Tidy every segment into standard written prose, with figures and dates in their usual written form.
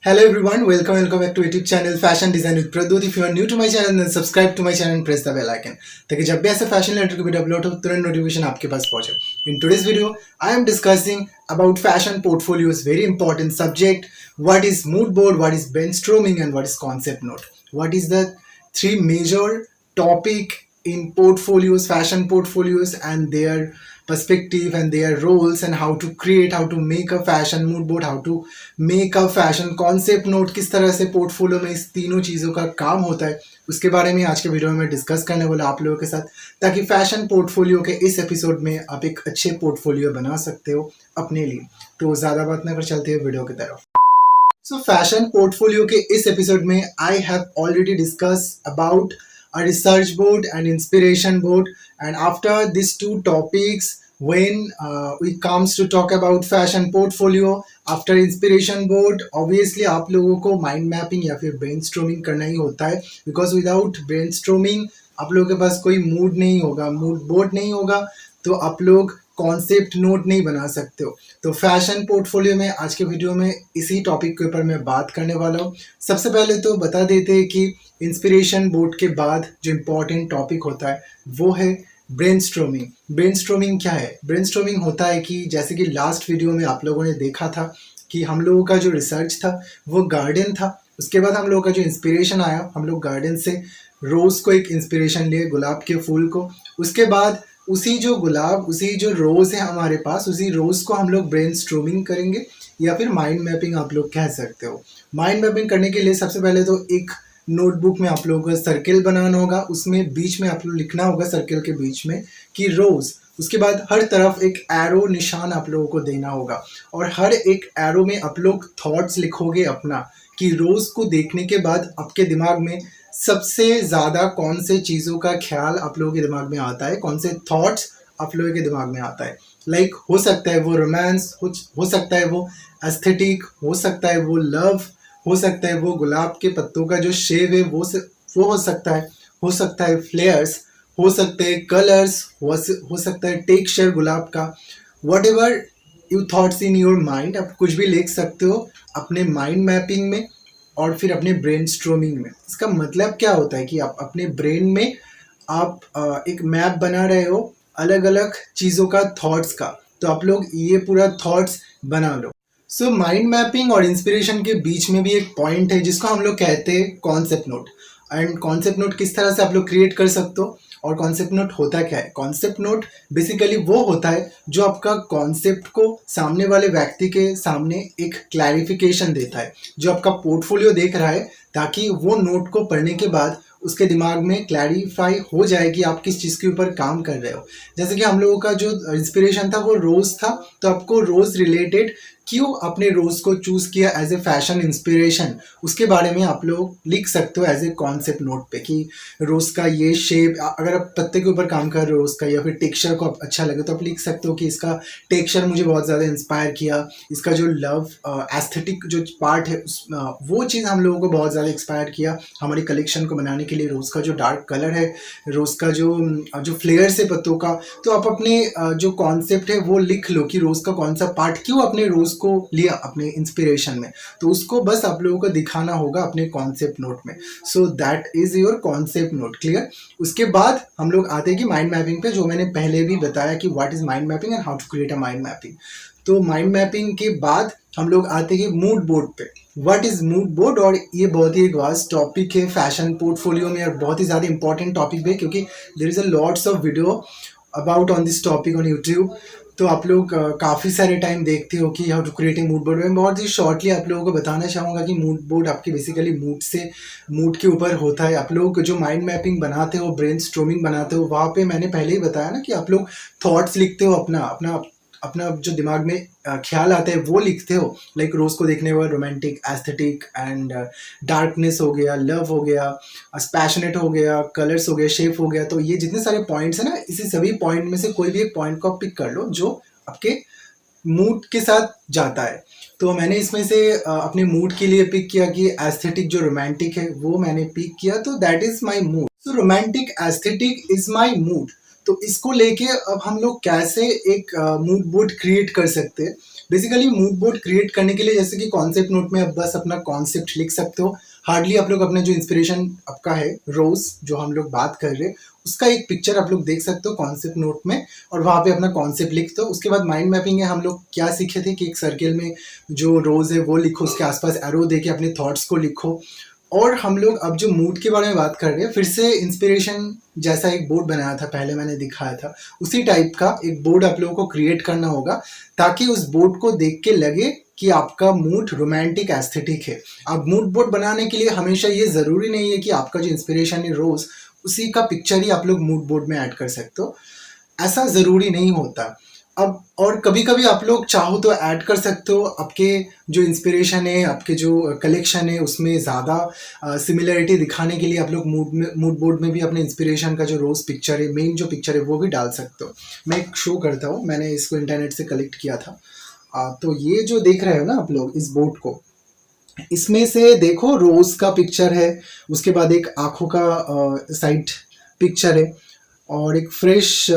Hello everyone, welcome back to YouTube channel Fashion Design with Pradut. If you are new to my channel then subscribe to my channel and press the bell icon ताकि जब भी ऐसे fashion related video upload हो तुरंत notification आपके पास पहुंचे. In today's video, I am discussing about fashion portfolios, very important subject. What is mood board, what is brainstorming, and what is concept note? What is the three major topic in portfolios, fashion portfolios, and their perspective and their roles, and how to create, how to make a fashion mood board, how to make a fashion concept note. किस तरह से portfolio में इस तीनों चीज़ों का काम होता है उसके बारे में आज के वीडियो में डिस्कस करने वाला आप लोगों के साथ, ताकि फैशन पोर्टफोलियो के इस एपिसोड में आप एक अच्छे पोर्टफोलियो बना सकते हो अपने लिए. तो ज़्यादा बात ना कर चलते हैं वीडियो की तरफ. सो फैशन पोर्टफोलियो के इस एपिसोड में I have already discuss about a research board and inspiration board, and after these two topics, when it comes to talk about fashion portfolio, after inspiration board obviously आप लोगों को mind mapping या फिर brainstorming करना ही होता है, because without brainstorming आप लोगों के पास कोई mood नहीं होगा, mood board नहीं होगा, तो आप लोग कॉन्सेप्ट नोट नहीं बना सकते हो. तो फैशन पोर्टफोलियो में आज के वीडियो में इसी टॉपिक के ऊपर मैं बात करने वाला हूँ. सबसे पहले तो बता देते हैं कि इंस्पिरेशन बोर्ड के बाद जो इम्पोर्टेंट टॉपिक होता है वो है ब्रेनस्टॉर्मिंग. ब्रेनस्टॉर्मिंग क्या है? ब्रेनस्टॉर्मिंग होता है कि जैसे कि लास्ट वीडियो में आप लोगों ने देखा था कि हम लोगों का जो रिसर्च था वो गार्डन था. उसके बाद हम लोगों का जो इंस्पिरेशन आया, हम लोग गार्डन से रोज़ को एक इंस्पिरेशन लिए, गुलाब के फूल को. उसके बाद उसी जो गुलाब, उसी जो रोज़ है हमारे पास, उसी रोज़ को हम लोग ब्रेनस्टॉर्मिंग करेंगे या फिर माइंड मैपिंग आप लोग कह सकते हो. माइंड मैपिंग करने के लिए सबसे पहले तो एक नोटबुक में आप लोगों को सर्किल बनाना होगा, उसमें बीच में आप लोग लिखना होगा सर्किल के बीच में कि रोज़. उसके बाद हर तरफ एक एरो निशान आप लोगों को देना होगा, और हर एक एरो में आप लोग थॉट्स लिखोगे अपना कि रोज़ को देखने के बाद आपके दिमाग में सबसे ज़्यादा कौन से चीज़ों का ख्याल आप लोगों के दिमाग में आता है, कौन से थॉट्स आप लोगों के दिमाग में आता है. लाइक हो सकता है वो रोमांस, हो सकता है वो एस्थेटिक, हो सकता है वो लव, हो सकता है वो गुलाब के पत्तों का जो शेप है वो हो सकता है फ्लेयर्स, हो सकते हैं कलर्स, हो सकता है टेक्सचर गुलाब का. What ever you thoughts in your mind, आप कुछ भी लिख सकते हो अपने माइंड मैपिंग में और फिर अपने ब्रेनस्टॉर्मिंग में. इसका मतलब क्या होता है कि आप अपने ब्रेन में आप एक मैप बना रहे हो अलग अलग चीज़ों का, थॉट्स का. तो आप लोग ये पूरा थॉट्स बना लो. सो माइंड मैपिंग और इंस्पिरेशन के बीच में भी एक पॉइंट है जिसको हम लोग कहते हैं concept note. And concept note किस तरह से आप लोग क्रिएट कर सकते हो और कॉन्सेप्ट नोट होता क्या है? कॉन्सेप्ट नोट बेसिकली वो होता है जो आपका कॉन्सेप्ट को सामने वाले व्यक्ति के सामने एक क्लैरिफिकेशन देता है, जो आपका पोर्टफोलियो देख रहा है, ताकि वो नोट को पढ़ने के बाद उसके दिमाग में क्लैरिफाई हो जाए कि आप किस चीज़ के ऊपर काम कर रहे हो. जैसे कि हम लोगों का जो इंस्पिरेशन था वो रोज़ था, तो आपको रोज़ रिलेटेड क्यों अपने रोज़ को चूज़ किया एज ए फैशन इंस्पिरेशन, उसके बारे में आप लोग लिख सकते हो एज ए कॉन्सेप्ट नोट पे कि रोज़ का ये शेप, अगर आप पत्ते के ऊपर काम कर रहे हो रोज़ का, या फिर टेक्सचर को आप अच्छा लगे तो आप लिख सकते हो कि इसका टेक्सचर मुझे बहुत ज़्यादा इंस्पायर किया, इसका जो लव एस्थेटिक जो पार्ट है वो चीज़ हम लोगों को बहुत ज़्यादा इंस्पायर किया हमारी कलेक्शन को बनाने के लिए. रोज़ का जो डार्क कलर है, रोज़ का जो फ्लेयर्स है पत्तों का, तो आप अपने जो कॉन्सेप्ट है वो लिख लो कि रोज़ का कौन सा पार्ट क्यों अपने रोज़ को लिया अपने इंस्पिरेशन में. तो उसको बस आप लोगों को दिखाना होगा अपने कॉन्सेप्ट नोट में. So that is your concept note. Clear? उसके बाद हम लोग आते हैं कि माइंड मैपिंग पे, जो मैंने पहले भी बताया कि what is mind mapping and how to create a mind mapping. तो माइंड मैपिंग के बाद हम लोग आते हैं मूड बोर्ड पे. What is mood board? और ये बहुत ही एक वास्ट टॉपिक है फैशन पोर्टफोलियो में, और बहुत ही ज़्यादा इंपॉर्टेंट टॉपिक है क्योंकि there is a lots of video about on this topic on YouTube. तो आप लोग काफ़ी सारे टाइम देखते हो कि how to create a mood board. मैं बहुत ही शॉर्टली आप लोगों को बताना चाहूँगा कि मूड बोर्ड आपके बेसिकली मूड के ऊपर होता है. आप लोग जो माइंड मैपिंग बनाते हो, ब्रेनस्टॉर्मिंग बनाते हो, वहाँ पे मैंने पहले ही बताया ना कि आप लोग थॉट्स लिखते हो, अपना जो दिमाग में ख्याल आते हैं वो लिखते हो. लाइक रोज़ को देखने के बाद रोमांटिक, एस्थेटिक एंड डार्कनेस हो गया, लव हो गया, पैशनेट हो गया, कलर्स हो गया, शेप हो गया. तो ये जितने सारे पॉइंट्स हैं ना, इसी सभी पॉइंट में से कोई भी एक पॉइंट को आप पिक कर लो जो आपके मूड के साथ जाता है. तो मैंने इसमें से अपने मूड के लिए पिक किया कि एस्थेटिक जो रोमांटिक है वो मैंने पिक किया, तो that is my mood. So romantic aesthetic is my mood. तो इसको लेके अब हम लोग कैसे एक मूड बोर्ड क्रिएट कर सकते हैं, बेसिकली मूड बोर्ड क्रिएट करने के लिए जैसे कि कॉन्सेप्ट नोट में आप बस अपना कॉन्सेप्ट लिख सकते हो। हार्डली आप लोग अपना जो इंस्पिरेशन आपका है रोज जो हम लोग बात कर रहे हैं उसका एक पिक्चर आप लोग देख सकते हो कॉन्सेप्ट नोट में, और वहाँ पे अपना कॉन्सेप्ट लिख दो। उसके बाद माइंड मैपिंग है, हम लोग क्या सीखे थे कि एक सर्किल में जो रोज है वो लिखो, उसके आसपास एरो दे के अपने थॉट्स को लिखो। और हम लोग अब जो मूड के बारे में बात कर रहे हैं, फिर से इंस्पिरेशन जैसा एक बोर्ड बनाया था पहले मैंने दिखाया था, उसी टाइप का एक बोर्ड आप लोगों को क्रिएट करना होगा ताकि उस बोर्ड को देख के लगे कि आपका मूड रोमांटिक एस्थेटिक है। अब मूड बोर्ड बनाने के लिए हमेशा ये ज़रूरी नहीं है कि आपका जो इंस्पिरेशन है रोज़ उसी का पिक्चर ही आप लोग मूड बोर्ड में ऐड कर सकते हो, ऐसा ज़रूरी नहीं होता। अब और कभी-कभी आप लोग चाहो तो ऐड कर सकते हो, आपके जो इंस्पिरेशन है, आपके जो कलेक्शन है उसमें ज़्यादा सिमिलरिटी दिखाने के लिए आप लोग मूड बोर्ड में भी अपने इंस्पिरेशन का जो रोज़ पिक्चर है, मेन जो पिक्चर है वो भी डाल सकते हो। मैं एक शो करता हूँ, मैंने इसको इंटरनेट से कलेक्ट किया था। तो ये जो देख रहे हो ना आप लोग इस बोर्ड को, इसमें से देखो रोज का पिक्चर है, उसके बाद एक आँखों का साइड पिक्चर है, और एक फ्रेश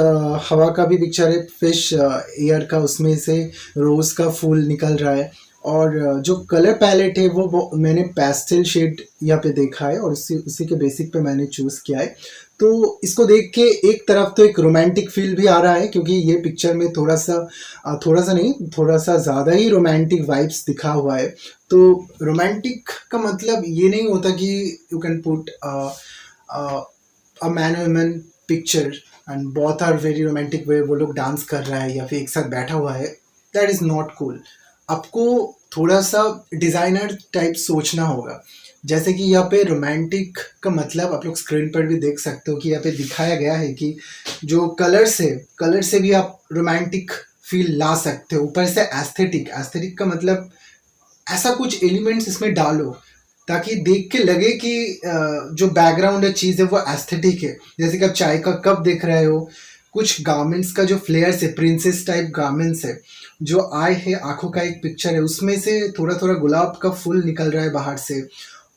हवा का भी पिक्चर है, फ्रेश एयर का, उसमें से रोज़ का फूल निकल रहा है। और जो कलर पैलेट है वो मैंने पेस्टल शेड यहाँ पे देखा है और उसी उसी के बेसिक पे मैंने चूज़ किया है। तो इसको देख के एक तरफ तो एक रोमांटिक फील भी आ रहा है क्योंकि ये पिक्चर में थोड़ा सा नहीं, थोड़ा सा ज़्यादा ही रोमांटिक वाइब्स दिखा हुआ है। तो रोमांटिक का मतलब ये नहीं होता कि you can put a man woman picture and both are very romantic way, वो लोग डांस कर रहा है या फिर एक साथ बैठा हुआ है, दैट इज़ नॉट कूल। आपको थोड़ा सा डिज़ाइनर टाइप सोचना होगा। जैसे कि यहाँ पे रोमांटिक का मतलब आप लोग स्क्रीन पर भी देख सकते हो कि यहाँ पे दिखाया गया है कि जो कलर्स है, कलर से भी आप रोमांटिक फील ला सकते हो। ऊपर से एस्थेटिक, एस्थेटिक का मतलब ऐसा कुछ एलिमेंट्स इसमें डालो ताकि देख के लगे कि जो बैकग्राउंड है, चीज़ है, वो एस्थेटिक है। जैसे कि आप चाय का कप देख रहे हो, कुछ गारमेंट्स का जो फ्लेयर्स है, प्रिंसेस टाइप गारमेंट्स है, जो आय है, आंखों का एक पिक्चर है, उसमें से थोड़ा थोड़ा गुलाब का फूल निकल रहा है बाहर से।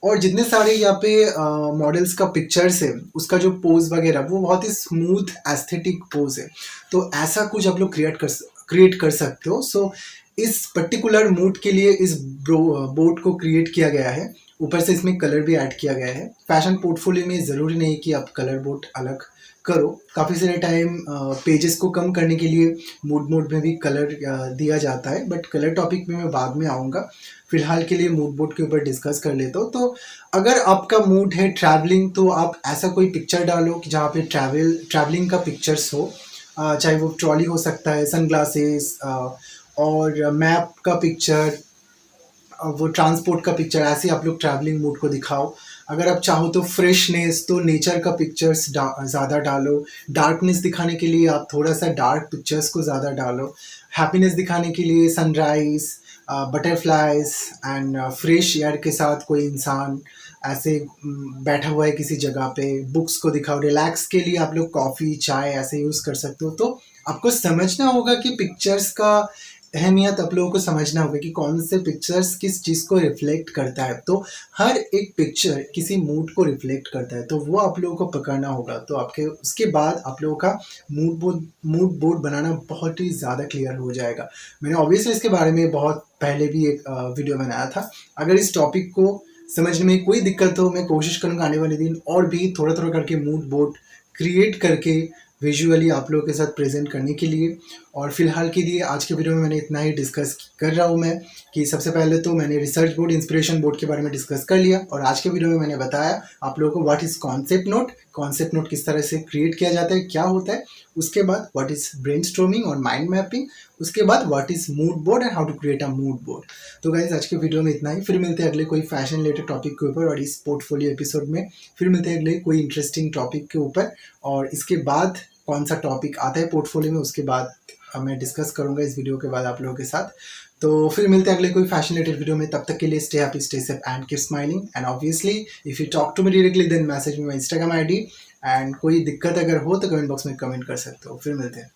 और जितने सारे यहाँ पे मॉडल्स का पिक्चर्स है, उसका जो पोज वगैरह वो बहुत ही स्मूथ एस्थेटिक पोज है। तो ऐसा कुछ आप लोग क्रिएट कर सकते हो। सो इस पर्टिकुलर मूड के लिए इस बोर्ड को क्रिएट किया गया है। ऊपर से इसमें कलर भी ऐड किया गया है। फैशन पोर्टफोलियो में ज़रूरी नहीं कि आप कलर बोर्ड अलग करो। काफ़ी सारे टाइम पेजेस को कम करने के लिए मूड मोड में भी कलर दिया जाता है, बट कलर टॉपिक में मैं बाद में आऊँगा। फिलहाल के लिए मूड बोर्ड के ऊपर डिस्कस कर लेता हूँ। तो अगर आपका मूड है ट्रैवलिंग, तो आप ऐसा कोई पिक्चर डालो कि जहाँ पे ट्रैवलिंग का पिक्चर्स हो, चाहे वो ट्रॉली हो सकता है, सनग्लासेस, और मैप का पिक्चर, वो ट्रांसपोर्ट का पिक्चर, ऐसे आप लोग ट्रैवलिंग मूड को दिखाओ। अगर आप चाहो तो फ्रेशनेस, तो नेचर का पिक्चर्स ज़्यादा डालो। डार्कनेस दिखाने के लिए आप थोड़ा सा डार्क पिक्चर्स को ज़्यादा डालो। हैप्पीनेस दिखाने के लिए sunrise, butterflies and fresh air के साथ कोई इंसान ऐसे बैठा हुआ है किसी जगह पे, बुक्स को दिखाओ। रिलैक्स के लिए आप लोग कॉफ़ी, चाय ऐसे यूज़ कर सकते हो। तो आपको समझना होगा कि पिक्चर्स का अहमियत आप लोगों को समझना होगा कि कौन से पिक्चर्स किस चीज़ को रिफ्लेक्ट करता है। तो हर एक पिक्चर किसी मूड को रिफ्लेक्ट करता है, तो वो आप लोगों को पकड़ना होगा। तो आपके उसके बाद आप लोगों का मूड बोर्ड बनाना बहुत ही ज़्यादा क्लियर हो जाएगा। मैंने ऑब्वियसली इसके बारे में बहुत पहले भी एक वीडियो बनाया था। अगर इस टॉपिक को समझने में कोई दिक्कत हो, मैं कोशिश करूँगा आने वाले दिन और भी थोड़ा थोड़ा करके मूड बोर्ड क्रिएट करके विजुअली आप लोगों के साथ प्रेजेंट करने के लिए। और फिलहाल के लिए आज के वीडियो में मैंने इतना ही डिस्कस कर रहा हूँ मैं, कि सबसे पहले तो मैंने रिसर्च बोर्ड, इंस्पिरेशन बोर्ड के बारे में डिस्कस कर लिया, और आज के वीडियो में मैंने बताया आप लोगों को व्हाट इज़ कॉन्सेप्ट नोट किस तरह से क्रिएट किया जाता है, क्या होता है। उसके बाद व्हाट इज़ ब्रेनस्टॉर्मिंग और माइंड मैपिंग। उसके बाद what is mood board and how to create a mood board. तो गाइज आज के वीडियो में इतना ही। फिर मिलते हैं अगले कोई फैशन रिलेटेड टॉपिक के ऊपर, और इस पोर्टफोलियो एपिसोड में फिर मिलते हैं अगले कोई इंटरेस्टिंग टॉपिक के ऊपर। और इसके बाद कौन सा टॉपिक आता है पोर्टफोलियो में, उसके बाद मैं डिस्कस करूंगा इस वीडियो के बाद आप लोगों के साथ। तो फिर मिलते हैं अगले कोई फैशन रिलेटेड वीडियो में। तब तक के लिए stay happy, stay safe and keep smiling. And obviously if you talk to me directly then message me my Instagram ID. And कोई दिक्कत अगर हो तो कमेंट बॉक्स में कमेंट कर सकते हो। फिर मिलते हैं।